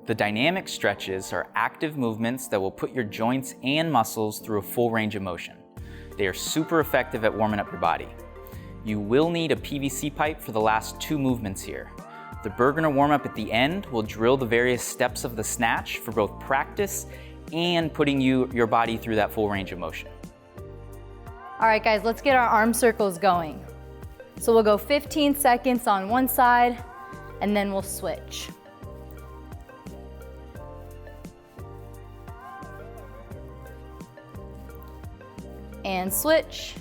The dynamic stretches are active movements that will put your joints and muscles through a full range of motion. They are super effective at warming up your body. You will need a PVC pipe for the last 2 movements here. The Bergener warm-up at the end will drill the various steps of the snatch for both practice and putting your body through that full range of motion. All right, guys, let's get our arm circles going. So we'll go 15 seconds on one side, and then we'll switch. And switch.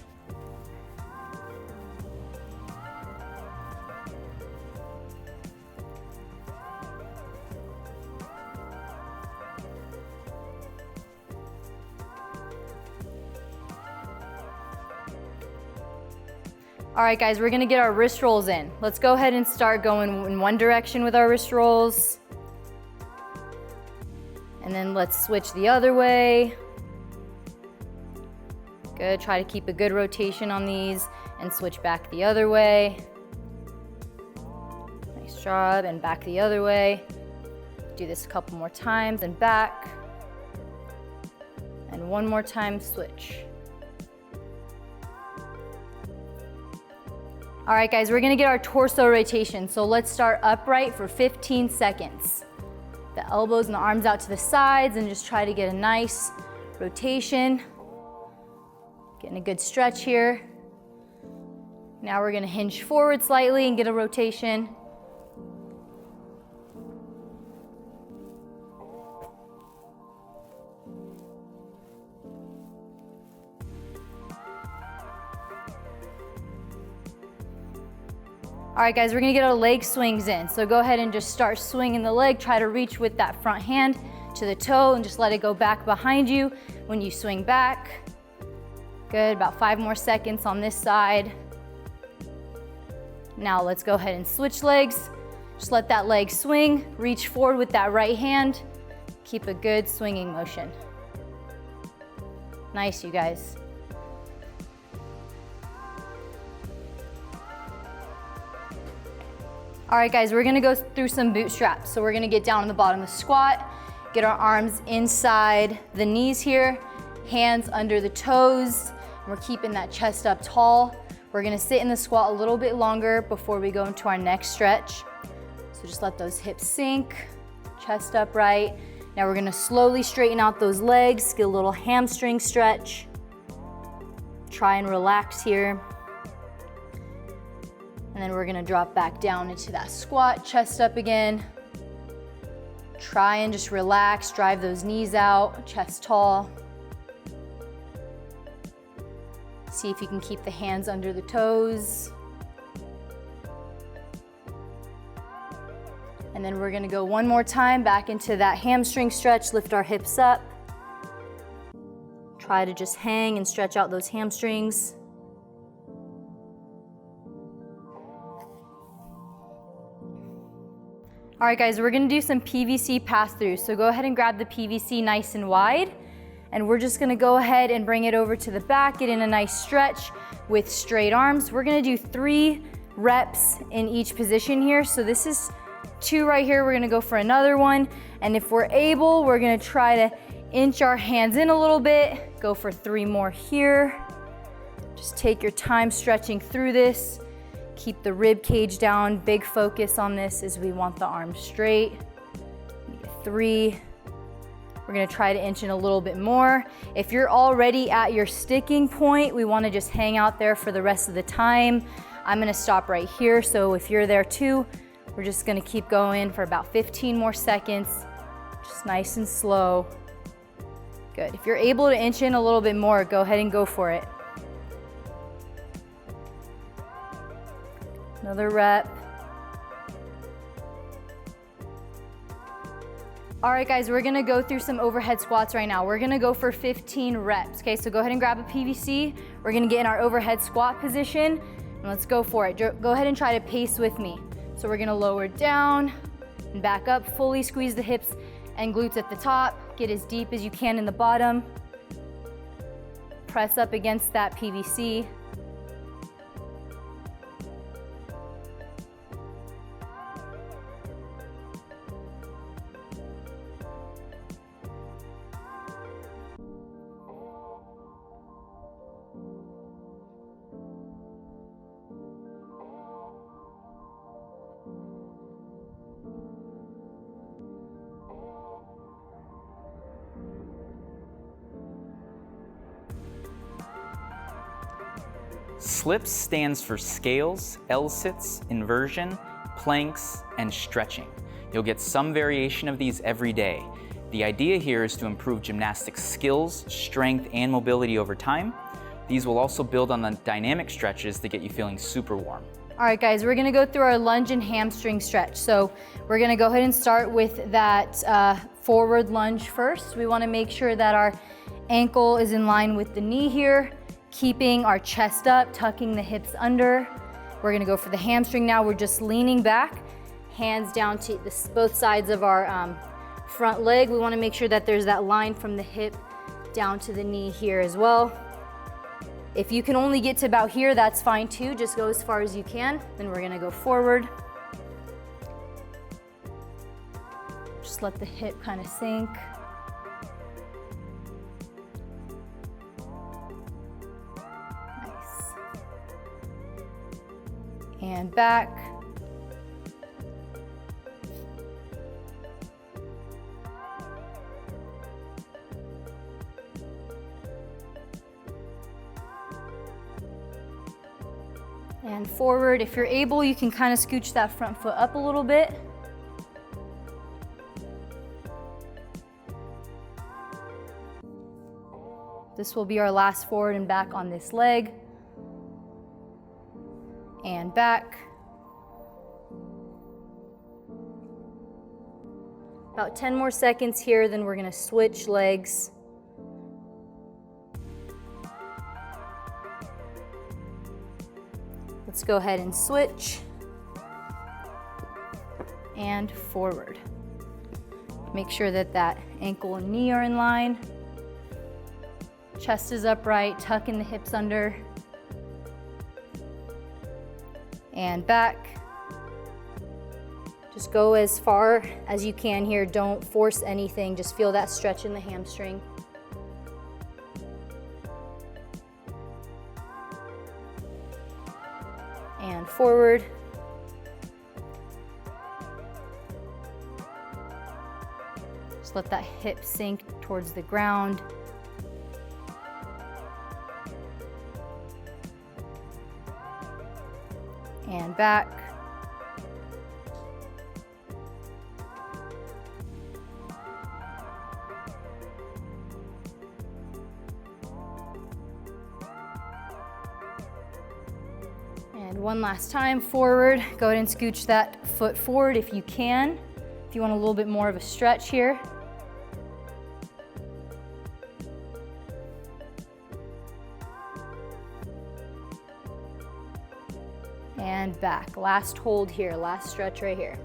All right, guys, we're gonna get our wrist rolls in. Let's go ahead and start going in one direction with our wrist rolls. And then let's switch the other way. Good, try to keep a good rotation on these and switch back the other way. Nice job, and back the other way. Do this a couple more times and back. And one more time, switch. All right, guys, we're gonna get our torso rotation. So let's start upright for 15 seconds. The elbows and the arms out to the sides and just try to get a nice rotation. Getting a good stretch here. Now we're gonna hinge forward slightly and get a rotation. All right, guys, we're gonna get our leg swings in. So go ahead and just start swinging the leg. Try to reach with that front hand to the toe and just let it go back behind you when you swing back. Good, about 5 more seconds on this side. Now let's go ahead and switch legs. Just let that leg swing, reach forward with that right hand. Keep a good swinging motion. Nice, you guys. All right, guys, we're gonna go through some bootstraps. So we're gonna get down on the bottom of the squat, get our arms inside the knees here, hands under the toes. We're keeping that chest up tall. We're gonna sit in the squat a little bit longer before we go into our next stretch. So just let those hips sink, chest upright. Now we're gonna slowly straighten out those legs, get a little hamstring stretch. Try and relax here. And then we're gonna drop back down into that squat, chest up again. Try and just relax, drive those knees out, chest tall. See if you can keep the hands under the toes. And then we're gonna go one more time back into that hamstring stretch, lift our hips up. Try to just hang and stretch out those hamstrings. All right, guys, we're gonna do some PVC pass-throughs. So go ahead and grab the PVC nice and wide, and we're just gonna go ahead and bring it over to the back, get in a nice stretch with straight arms. We're gonna do 3 reps in each position here. So this is 2 right here. We're gonna go for another one. And if we're able, we're gonna try to inch our hands in a little bit, go for 3 more here. Just take your time stretching through this. Keep the rib cage down, big focus on this as we want the arms straight. 3. We're gonna try to inch in a little bit more. If you're already at your sticking point, we wanna just hang out there for the rest of the time. I'm gonna stop right here, so if you're there too, we're just gonna keep going for about 15 more seconds, just nice and slow. Good, if you're able to inch in a little bit more, go ahead and go for it. Another rep. All right, guys, we're gonna go through some overhead squats right now. We're gonna go for 15 reps, okay? So go ahead and grab a PVC. We're gonna get in our overhead squat position, and let's go for it. Go ahead and try to pace with me. So we're gonna lower down and back up, fully squeeze the hips and glutes at the top. Get as deep as you can in the bottom. Press up against that PVC. SLIPS stands for scales, L-sits, inversion, planks, and stretching. You'll get some variation of these every day. The idea here is to improve gymnastics skills, strength, and mobility over time. These will also build on the dynamic stretches to get you feeling super warm. All right, guys, we're gonna go through our lunge and hamstring stretch. So we're gonna go ahead and start with that forward lunge first. We wanna make sure that our ankle is in line with the knee here, keeping our chest up, tucking the hips under. We're gonna go for the hamstring now. We're just leaning back, hands down to both sides of our front leg. We wanna make sure that there's that line from the hip down to the knee here as well. If you can only get to about here, that's fine too. Just go as far as you can. Then we're gonna go forward. Just let the hip kind of sink. Nice. And back. And forward. If you're able, you can kind of scooch that front foot up a little bit. This will be our last forward and back on this leg. And back. About 10 more seconds here, then we're gonna switch legs. Let's go ahead and switch. And forward. Make sure that that ankle and knee are in line. Chest is upright, tucking the hips under. And back. Just go as far as you can here. Don't force anything. Just feel that stretch in the hamstring. And forward. Just let that hip sink towards the ground. And back. And one last time, forward. Go ahead and scooch that foot forward if you can. If you want a little bit more of a stretch here. And back. Last hold here, last stretch right here.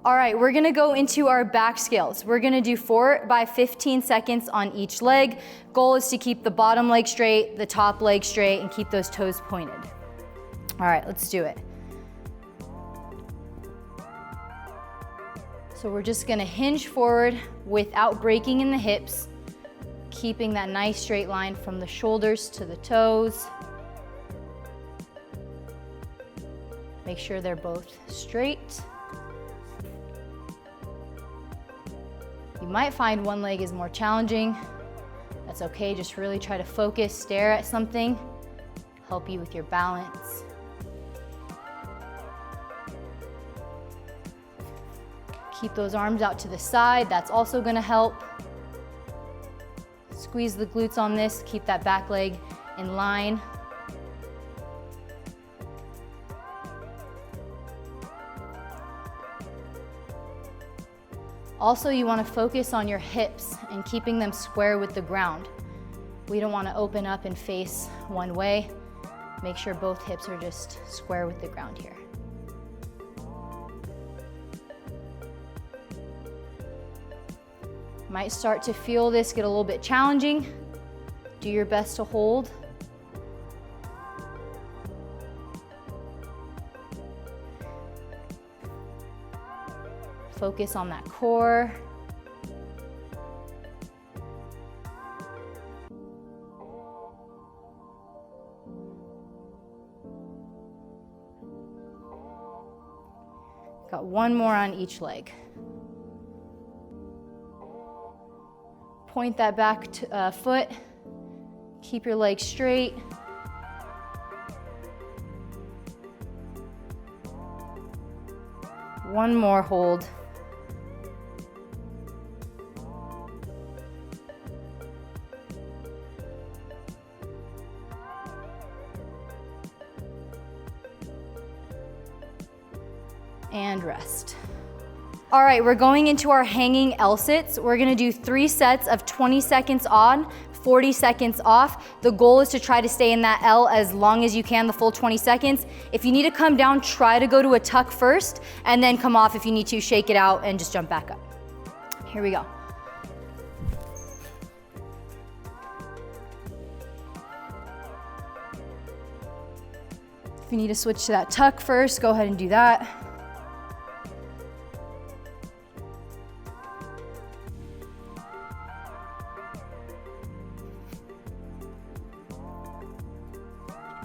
All right, we're gonna go into our back scales. We're gonna do 4 by 15 seconds on each leg. Goal is to keep the bottom leg straight, the top leg straight, and keep those toes pointed. All right, let's do it. So we're just gonna hinge forward without breaking in the hips, keeping that nice straight line from the shoulders to the toes. Make sure they're both straight. You might find one leg is more challenging. That's okay, just really try to focus, stare at something, help you with your balance. Keep those arms out to the side, that's also gonna help. Squeeze the glutes on this, keep that back leg in line. Also, you wanna focus on your hips and keeping them square with the ground. We don't wanna open up and face one way. Make sure both hips are just square with the ground here. Might start to feel this get a little bit challenging. Do your best to hold. Focus on that core. Got one more on each leg. Point that back foot. Keep your legs straight. One more hold. And rest. All right, we're going into our hanging L-sits. We're gonna do 3 sets of 20 seconds on, 40 seconds off. The goal is to try to stay in that L as long as you can, the full 20 seconds. If you need to come down, try to go to a tuck first, and then come off if you need to, shake it out, and just jump back up. Here we go. If you need to switch to that tuck first, go ahead and do that.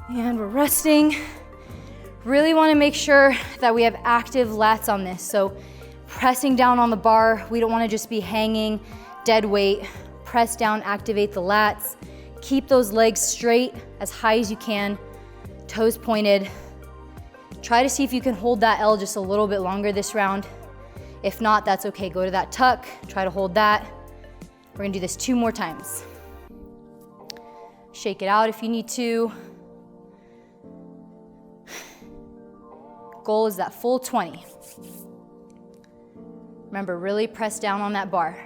And we're resting. Really want to make sure that we have active lats on this. So pressing down on the bar, we don't want to just be hanging dead weight. Press down, activate the lats. Keep those legs straight as high as you can, toes pointed. Try to see if you can hold that L just a little bit longer this round. If not, that's okay. Go to that tuck, try to hold that. We're gonna do this 2 more times. Shake it out if you need to. Goal is that full 20. Remember, really press down on that bar.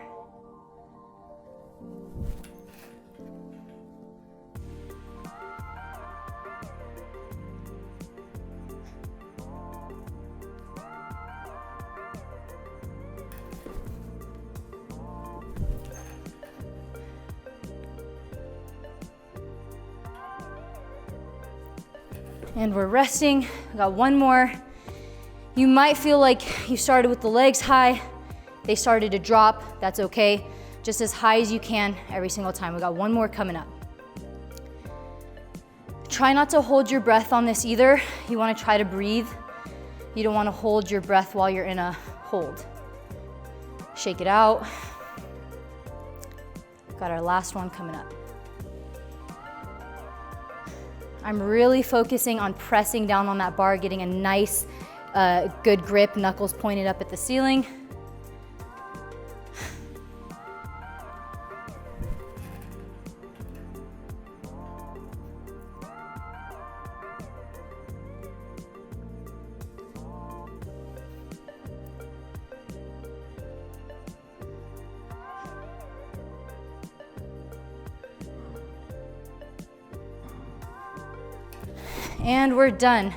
And we're resting. We got one more. You might feel like you started with the legs high, they started to drop, that's okay. Just as high as you can every single time. We got one more coming up. Try not to hold your breath on this either. You wanna try to breathe. You don't wanna hold your breath while you're in a hold. Shake it out. Got our last one coming up. I'm really focusing on pressing down on that bar, getting a nice, good grip, knuckles pointed up at the ceiling. And we're done.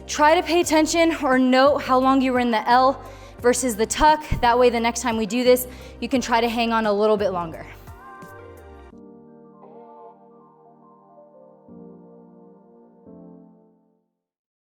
Try to pay attention or note how long you were in the L versus the tuck. That way the next time we do this, you can try to hang on a little bit longer.